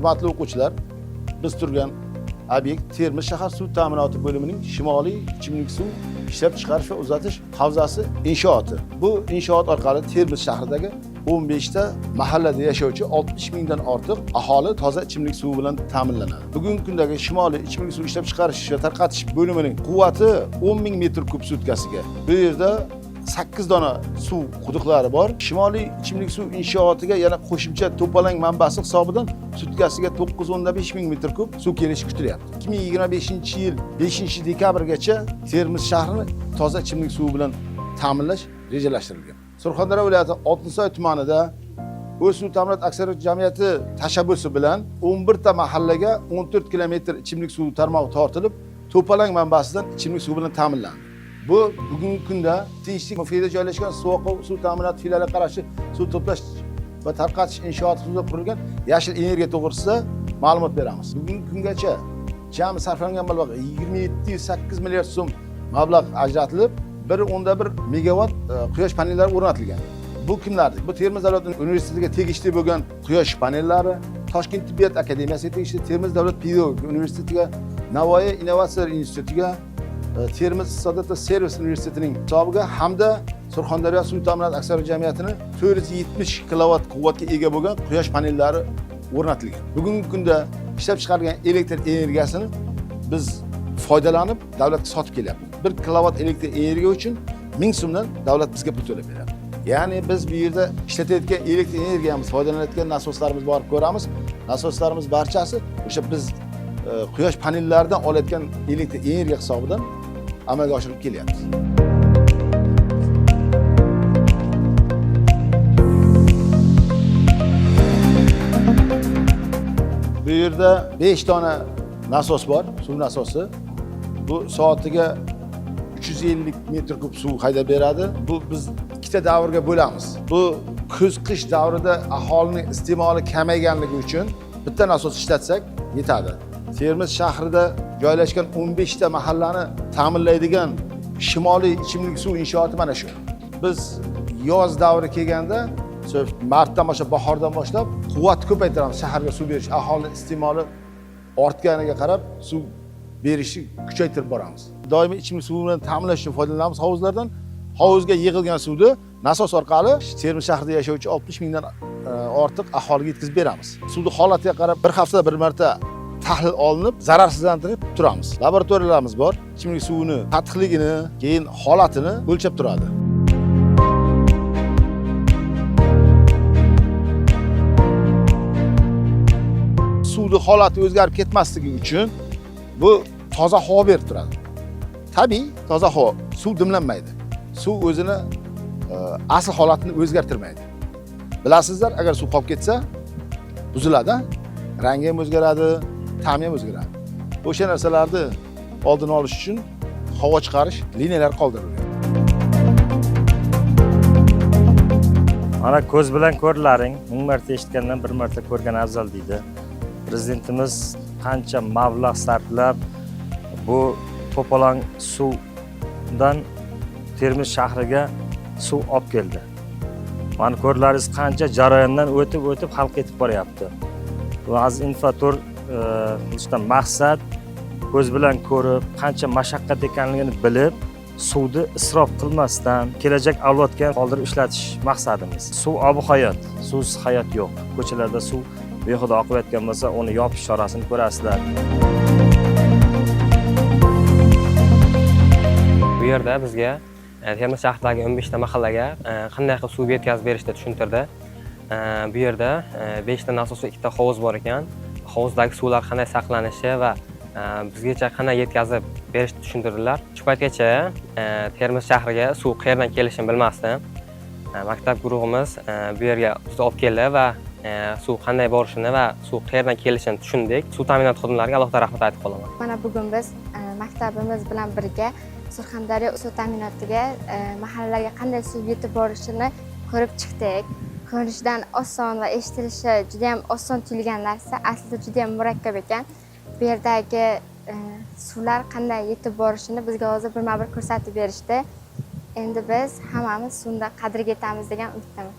Hurmatli o'quvchilar, biz turgan obyekt Termiz shahar suv ta'minoti bo'limining Shimoliy ichimlik suv ishlab chiqarish va uzatish havzasi inshooti. Bu inshoot orqali Termiz shahridagi 15 ta mahallada yashovchi 60 mingdan ortiq aholi toza ichimlik suvi bilan ta'minlanadi. Bugungi kundagi Shimoliy ichimlik suv ishlab chiqarish va tarqatish bo'limining quvvati 10 ming metr kub sutkasiga. Bu yerda 8 dona suv quduqlari bor. Shimoliy ichimlik suv inshootiga yana qo'shimcha to'palang manbasi hisobidan sutkasiga 9.5 ming metr kub suv kelishi kutilyapti. 2025-yil 5-dekabrgacha Termiz shahrini toza ichimlik suvi bilan ta'minlash rejalashtirilgan. Surxondaryo viloyati Oltinsoy tumanida O'z suv ta'minot aksiyadorlik jamiyati tashabbusi bilan 11 ta mahallaga 14 kilometr ichimlik suv tarmog'i tortilib, to'palang manbasidan ichimlik suvi bilan ta'minlandi. Bu bugungi kunda Tinchlik muhitida joylashgan Suvoqov suv ta'minoti filialiga qarashli suv to'plash va tarqatish inshooti huzurida qurilgan yashil energiya to'g'risida ma'lumot beramiz. Bugungi kungacha jami sarflangan mablag' 27,8 milliard so'm mablag' ajratilib, 1.1 megawatt quyosh panellari o'rnatilgan. Bu kimlardir? Bu Termiz davlat universitetiga tegishli bo'lgan quyosh panellari, Toshkent tibbiyot akademiyasiga tegishli Termiz davlat pedagogika universitetiga, Navoiy innovatsiyalar institutiga, Termiz iqtisodiyot va servis universitetining hisobiga hamda Surxondaryo suv ta'minot aksiyadorlik jamiyatining 470 kilovat quvvatga ega bo'lgan quyosh panellari o'rnatilgan. Bugungi kunda ishlab chiqarilgan elektr energiyasini biz foydalanib davlatga sotib kelyapmiz. 1 kilovat elektr energiya uchun 1000 so'mdan davlat bizga pul to'lab beradi. Ya'ni biz bu yerda ishlatayotgan elektr energiyamiz, foydalanayotgan nasoslarimiz borib ko'ramiz. Nasoslarimiz barchasi o'sha biz quyosh panellaridan olayotgan elektr energiya hisobidan amalga oshirib kelyapmiz. Bu yerda 5 dona nasos bor, suv nasosi. Bu soatiga 350 metr kub suv haydab beradi. Bu biz ikkita davrga bo'lamiz. Bu kuz-qish davrida aholining iste'moli kamayganligi uchun bitta nasos ishlatsak yetadi. Termiz shahrida joylashgan 15 ta mahallani ta'minlaydigan Shimoliy ichimlik suv inshooti mana shu. Biz yoz davri kelganda, martdan boshlab, bahordan boshlab quvvat ko'paytiramiz shaharga suv berish, aholining iste'moli ortganiga qarab suv berishni kuchaytirib boramiz. Doimiy ichimlik suvi bilan ta'minlash uchun foydalanamiz hovuzlardan. Hovuzga yig'ilgan suvni nasos orqali Termiz shahrida yashovchi 60 mingdan ortiq aholiga yetkazib beramiz. Suvning holatiga qarab bir haftada bir marta tahlil olinib, zararsizlantirib turamiz. Laboratoriyalarimiz bor. Ichimlik suvini qattiqligini, keyin holatini o'lchab turadi. Suvning holati o'zgarib ketmasligi uchun bu toza havo berib turadi. Tabiiy toza havo, suv dimlanmaydi. Suv o'zini asl holatini o'zgartirmaydi. Bilasizlar, agar suv qolib ketsa, buziladi, rangi ham o'zgaradi, ta'mi ham o'zgaradi. O'sha narsalarni oldini olish uchun havo chiqarish liniyalar qoldirilgan. Mana ko'z bilan ko'rlaring, 1000 marta eshitgandan 1 marta ko'rgan afzal deydi. Prezidentimiz qancha mablag' sarflab bu to'palang suvdan Termiz shahriga suv olib keldi. Mana ko'rlaringiz qancha jarayondan o'tib xalq etib boryapti. Bu aziz infratur bundan maqsad ko'z bilan ko'rib, qancha mashaqqat ekanligini bilib, suvni isrof qilmasdan kelajak avlodga qoldirib ishlatish maqsadimiz. Suv obi-hayot, suvsiz hayot yo'q. Ko'chalarda suv behuda oqayotgan bo'lsa, uni yopish chorasini ko'rasizlar. Bu yerda bizga Termiz shahridagi 15 ta mahallaga qanday qilib suv yetkazib berishni tushuntirdi. Bu yerda 5 ta nasos va 2 ta hovuz bor ekan. Hovuzdagi suvlar qanday saqlanishi va bizgacha qanday yetkazib berishni tushuntirdilar. Shu paytgacha Termiz shahriga suv qayerdan kelishini bilmasdim. Maktab guruhimiz bu yerga olib keldi va suv qanday borishini va suv qayerdan kelishini tushundik. Suv ta'minot xodimlariga alohida rahmat aytib qolaman. Mana bugun biz maktabimiz bilan birga Surxondaryo suv ta'minotiga mahallalarga qanday suv yetib borishini ko'rib chiqdik. Ko'rishdan oson va eshitilishi juda ham oson tuyulgan narsa aslida juda ham murakkab ekan. Bu yerdagi suvlar qanday yetib borishini bizga hozir birma-bir ko'rsatib berishdi. Endi biz hammamiz suvning qadriga yetamiz degan umiddaman.